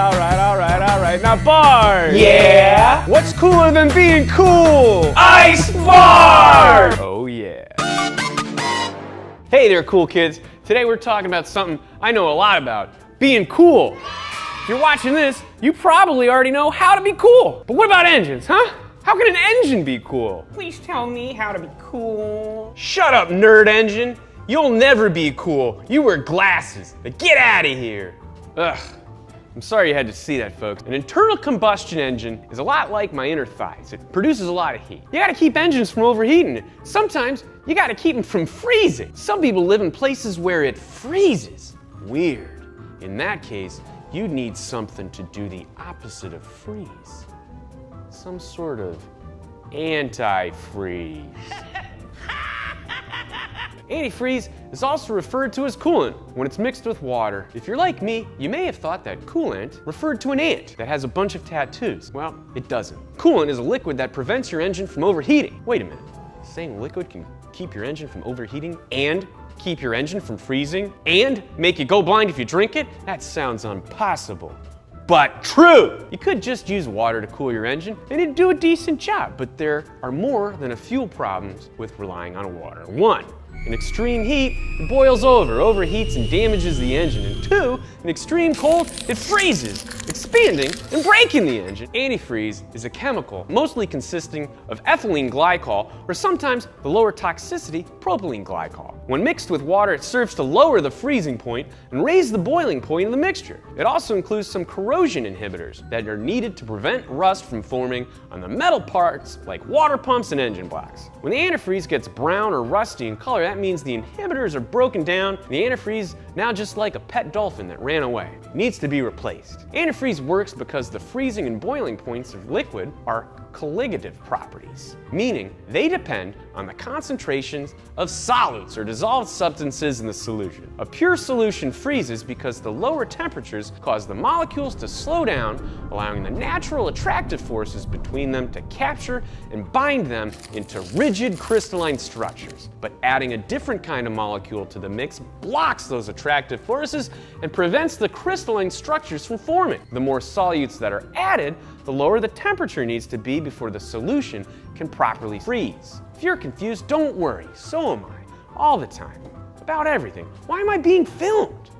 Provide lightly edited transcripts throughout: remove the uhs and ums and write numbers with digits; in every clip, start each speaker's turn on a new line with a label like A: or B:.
A: All right. Now, bars!
B: Yeah?
A: What's cooler than being cool?
B: Ice bar!
A: Oh, yeah. Hey there, cool kids. Today we're talking about something I know a lot about, being cool. If you're watching this, you probably already know how to be cool. But what about engines, huh? How can an engine be cool?
B: Please tell me how to be cool.
A: Shut up, nerd engine. You'll never be cool. You wear glasses. Now get out of here. Ugh. I'm sorry you had to see that, folks. An internal combustion engine is a lot like my inner thighs. It produces a lot of heat. You gotta keep engines from overheating. Sometimes you gotta keep them from freezing. Some people live in places where it freezes. Weird. In that case, you need something to do the opposite of freeze. Some sort of anti-freeze. Antifreeze is also referred to as coolant when it's mixed with water. If you're like me, you may have thought that coolant referred to an ant that has a bunch of tattoos. Well, it doesn't. Coolant is a liquid that prevents your engine from overheating. Wait a minute, saying liquid can keep your engine from overheating and keep your engine from freezing and make you go blind if you drink it? That sounds impossible. But true! You could just use water to cool your engine and it'd do a decent job, but there are more than a few problems with relying on water. One, in extreme heat, it boils over, overheats and damages the engine. And two, in extreme cold, it freezes, expanding and breaking the engine. Antifreeze is a chemical mostly consisting of ethylene glycol or sometimes the lower toxicity propylene glycol. When mixed with water, it serves to lower the freezing point and raise the boiling point of the mixture. It also includes some corrosion inhibitors that are needed to prevent rust from forming on the metal parts like water pumps and engine blocks. When the antifreeze gets brown or rusty in color, that means the inhibitors are broken down. The antifreeze now just like a pet dolphin that ran away. It needs to be replaced. Antifreeze works because the freezing and boiling points of liquid are colligative properties, meaning they depend on the concentrations of solutes or dissolved substances in the solution. A pure solution freezes because the lower temperatures cause the molecules to slow down, allowing the natural attractive forces between them to capture and bind them into rigid crystalline structures. But adding a different kind of molecule to the mix blocks those attractive forces and prevents the crystalline structures from forming. The more solutes that are added, the lower the temperature needs to be before the solution can properly freeze. If you're confused, don't worry, so am I, all the time, about everything. Why am I being filmed?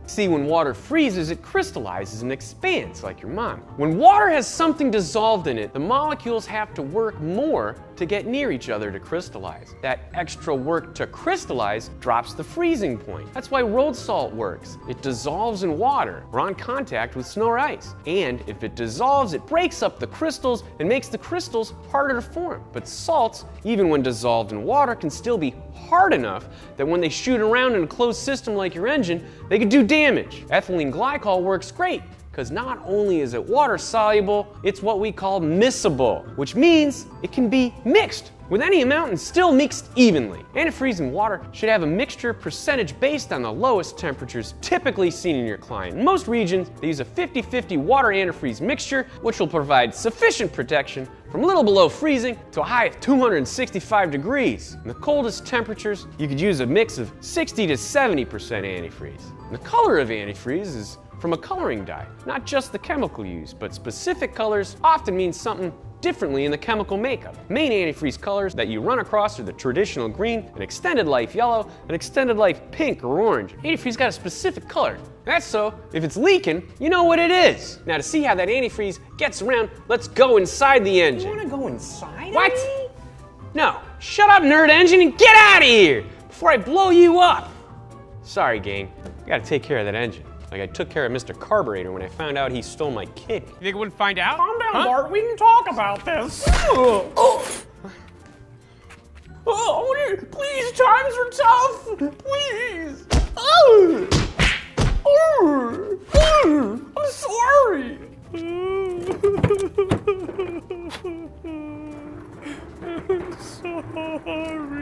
A: See, when water freezes, it crystallizes and expands like your mom. When water has something dissolved in it, the molecules have to work more to get near each other to crystallize. That extra work to crystallize drops the freezing point. That's why road salt works. It dissolves in water or on contact with snow or ice. And if it dissolves, it breaks up the crystals and makes the crystals harder to form. But salts, even when dissolved in water, can still be hard enough that when they shoot around in a closed system like your engine, they could do damage. Ethylene glycol works great because not only is it water soluble, it's what we call miscible, which means it can be mixed with any amount and still mixed evenly. Antifreeze and water should have a mixture percentage based on the lowest temperatures typically seen in your client. In most regions, they use a 50-50 water antifreeze mixture, which will provide sufficient protection from a little below freezing to a high of 265 degrees. In the coldest temperatures, you could use a mix of 60 to 70% antifreeze. And the color of antifreeze is from a coloring dye, not just the chemical used, but specific colors often mean something differently in the chemical makeup. Main antifreeze colors that you run across are the traditional green, an extended life yellow, an extended life pink or orange. Antifreeze got a specific color. That's so, if it's leaking, you know what it is. Now to see how that antifreeze gets around, let's go inside the engine.
B: You wanna go inside?
A: What? No, shut up, nerd engine, and get out of here before I blow you up. Sorry, gang, I gotta take care of that engine. Like I took care of Mr. Carburetor when I found out he stole my kidney. You think it wouldn't find out?
B: Calm down, Bart. We can talk about this. Please, times are tough. Please. I'm sorry. I'm sorry.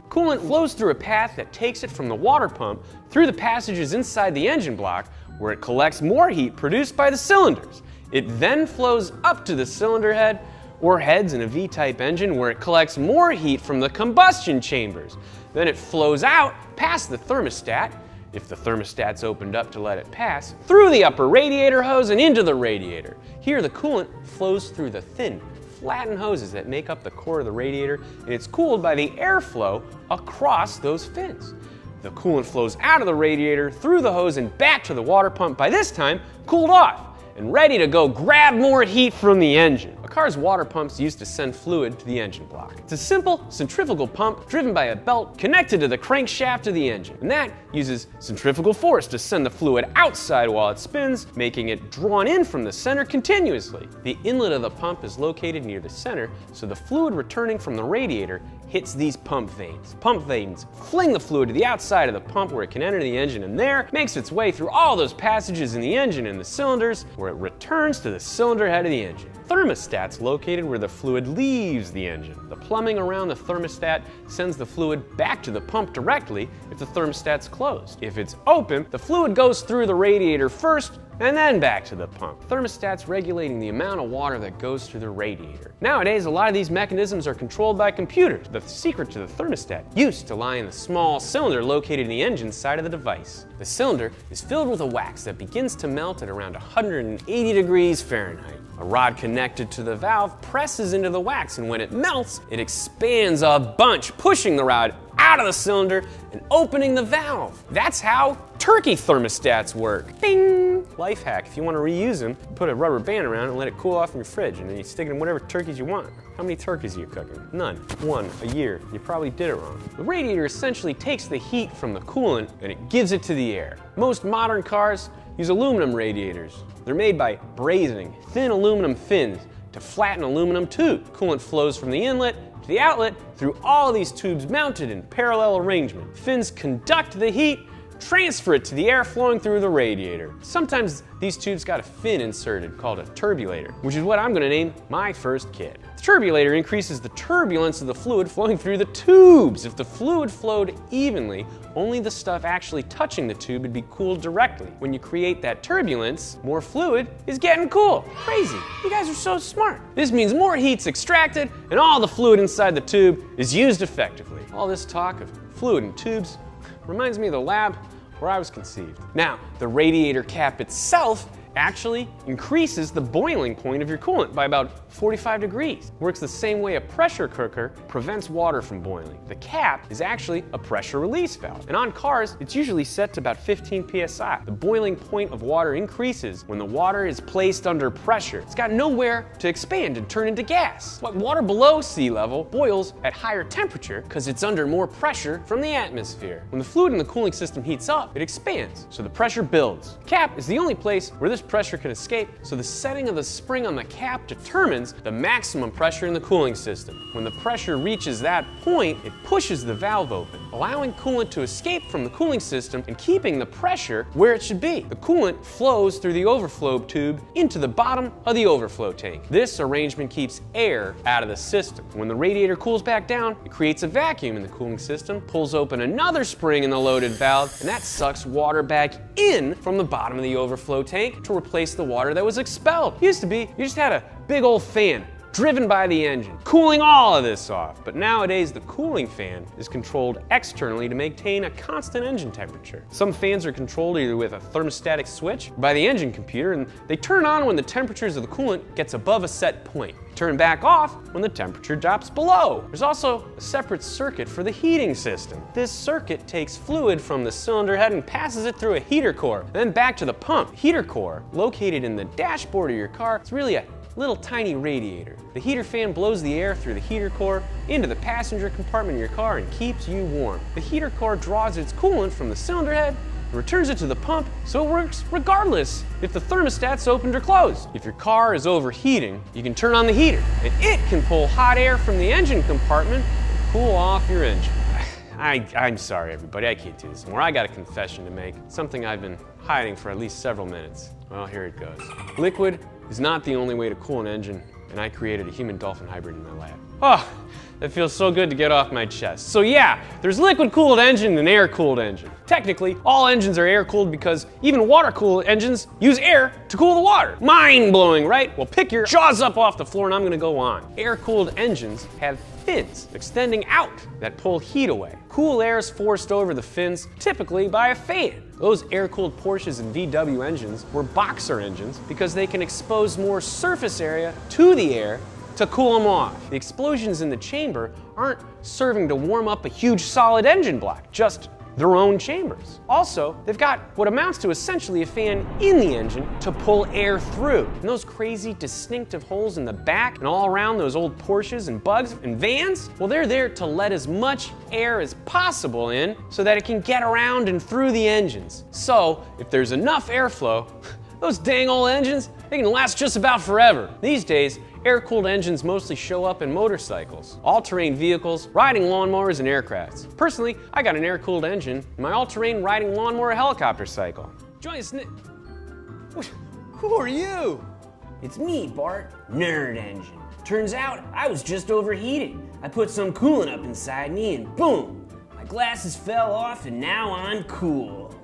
A: Coolant flows through a path that takes it from the water pump through the passages inside the engine block, where it collects more heat produced by the cylinders. It then flows up to the cylinder head or heads in a V-type engine, where it collects more heat from the combustion chambers. Then it flows out past the thermostat if the thermostat's opened up to let it pass, through the upper radiator hose and into the radiator. Here the coolant flows through the thin, flattened hoses that make up the core of the radiator, and it's cooled by the airflow across those fins. The coolant flows out of the radiator, through the hose, and back to the water pump, by this time cooled off and ready to go grab more heat from the engine. A car's water pumps used to send fluid to the engine block. It's a simple centrifugal pump driven by a belt connected to the crankshaft of the engine, and that uses centrifugal force to send the fluid outside while it spins, making it drawn in from the center continuously. The inlet of the pump is located near the center, so the fluid returning from the radiator hits these pump vanes. Pump vanes fling the fluid to the outside of the pump where it can enter the engine, and there makes its way through all those passages in the engine and the cylinders where it returns to the cylinder head of the engine. Thermostat's located where the fluid leaves the engine. The plumbing around the thermostat sends the fluid back to the pump directly if the thermostat's closed. If it's open, the fluid goes through the radiator first and then back to the pump. Thermostat's regulating the amount of water that goes through the radiator. Nowadays, a lot of these mechanisms are controlled by computers. The secret to the thermostat used to lie in the small cylinder located in the engine side of the device. The cylinder is filled with a wax that begins to melt at around 180 degrees Fahrenheit. A rod connected to the valve presses into the wax, and when it melts, it expands a bunch, pushing the rod out of the cylinder and opening the valve. That's how turkey thermostats work. Bing! Life hack, if you want to reuse them, put a rubber band around it and let it cool off in your fridge, and then you stick it in whatever turkeys you want. How many turkeys are you cooking? None. One a year. You probably did it wrong. The radiator essentially takes the heat from the coolant and it gives it to the air. Most modern cars use aluminum radiators. They're made by brazing thin aluminum fins to flatten aluminum tubes. Coolant flows from the inlet to the outlet through all these tubes mounted in parallel arrangement. Fins conduct the heat, transfer it to the air flowing through the radiator. Sometimes these tubes got a fin inserted called a turbulator, which is what I'm going to name my first kid. The turbulator increases the turbulence of the fluid flowing through the tubes. If the fluid flowed evenly, only the stuff actually touching the tube would be cooled directly. When you create that turbulence, more fluid is getting cooled. Crazy. You guys are so smart. This means more heat's extracted and all the fluid inside the tube is used effectively. All this talk of fluid in tubes reminds me of the lab where I was conceived. Now, the radiator cap itself actually increases the boiling point of your coolant by about 45 degrees. Works the same way a pressure cooker prevents water from boiling. The cap is actually a pressure release valve, and on cars, it's usually set to about 15 psi. The boiling point of water increases when the water is placed under pressure. It's got nowhere to expand and turn into gas. But water below sea level boils at higher temperature because it's under more pressure from the atmosphere. When the fluid in the cooling system heats up, it expands, so the pressure builds. The cap is the only place where this pressure can escape, so the setting of the spring on the cap determines the maximum pressure in the cooling system. When the pressure reaches that point, it pushes the valve open, allowing coolant to escape from the cooling system and keeping the pressure where it should be. The coolant flows through the overflow tube into the bottom of the overflow tank. This arrangement keeps air out of the system. When the radiator cools back down, it creates a vacuum in the cooling system, pulls open another spring in the loaded valve, and that sucks water back in from the bottom of the overflow tank to replace the water that was expelled. It used to be, you just had a big old fan driven by the engine, cooling all of this off. But nowadays, the cooling fan is controlled externally to maintain a constant engine temperature. Some fans are controlled either with a thermostatic switch or by the engine computer, and they turn on when the temperatures of the coolant gets above a set point. Turn back off when the temperature drops below. There's also a separate circuit for the heating system. This circuit takes fluid from the cylinder head and passes it through a heater core, then back to the pump. Heater core, located in the dashboard of your car, is really a little tiny radiator. The heater fan blows the air through the heater core into the passenger compartment of your car and keeps you warm. The heater core draws its coolant from the cylinder head and returns it to the pump, so it works regardless if the thermostat's opened or closed. If your car is overheating, you can turn on the heater, and it can pull hot air from the engine compartment and cool off your engine. I'm sorry, everybody, I can't do this anymore. I got a confession to make, something I've been hiding for at least several minutes. Well, here it goes. Liquid is not the only way to cool an engine, and I created a human-dolphin hybrid in my lab. Oh, That feels so good to get off my chest. So yeah, there's liquid-cooled engine and air-cooled engine. Technically, all engines are air-cooled because even water-cooled engines use air to cool the water. Mind-blowing, right? Well, pick your jaws up off the floor and I'm gonna go on. Air-cooled engines have fins extending out that pull heat away. Cool air is forced over the fins, typically by a fan. Those air-cooled Porsches and VW engines were boxer engines because they can expose more surface area to the air to cool them off. The explosions in the chamber aren't serving to warm up a huge solid engine block, just their own chambers. Also, they've got what amounts to essentially a fan in the engine to pull air through. And those crazy distinctive holes in the back and all around those old Porsches and Bugs and vans, well, they're there to let as much air as possible in so that it can get around and through the engines. So, if there's enough airflow, those dang old engines, they can last just about forever. These days, air-cooled engines mostly show up in motorcycles, all-terrain vehicles, riding lawnmowers, and aircrafts. Personally, I got an air-cooled engine in my all-terrain riding lawnmower helicopter cycle. Join us. Who are you?
C: It's me, Bart. Nerd Engine. Turns out I was just overheated. I put some coolant up inside me and boom! My glasses fell off and now I'm cool.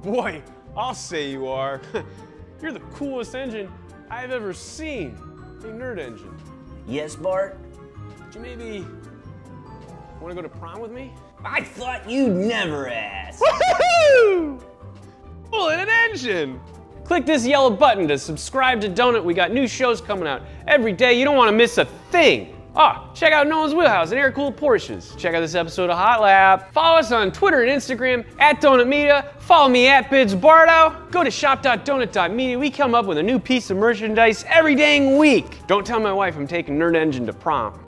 A: Boy, I'll say you are. You're the coolest engine I've ever seen. Hey, Nerd Engine.
C: Yes, Bart?
A: Do you maybe want to go to prom with me?
C: I thought you'd never ask.
A: Woohoo! Pulling an engine! Click this yellow button to subscribe to Donut. We got new shows coming out every day. You don't want to miss a thing. Check out Nolan's Wheelhouse and air-cooled Porsches. Check out this episode of Hot Lap. Follow us on Twitter and Instagram @DonutMedia. Follow me @BidsBardo. Go to shop.donut.media. We come up with a new piece of merchandise every dang week. Don't tell my wife I'm taking Nerd Engine to prom.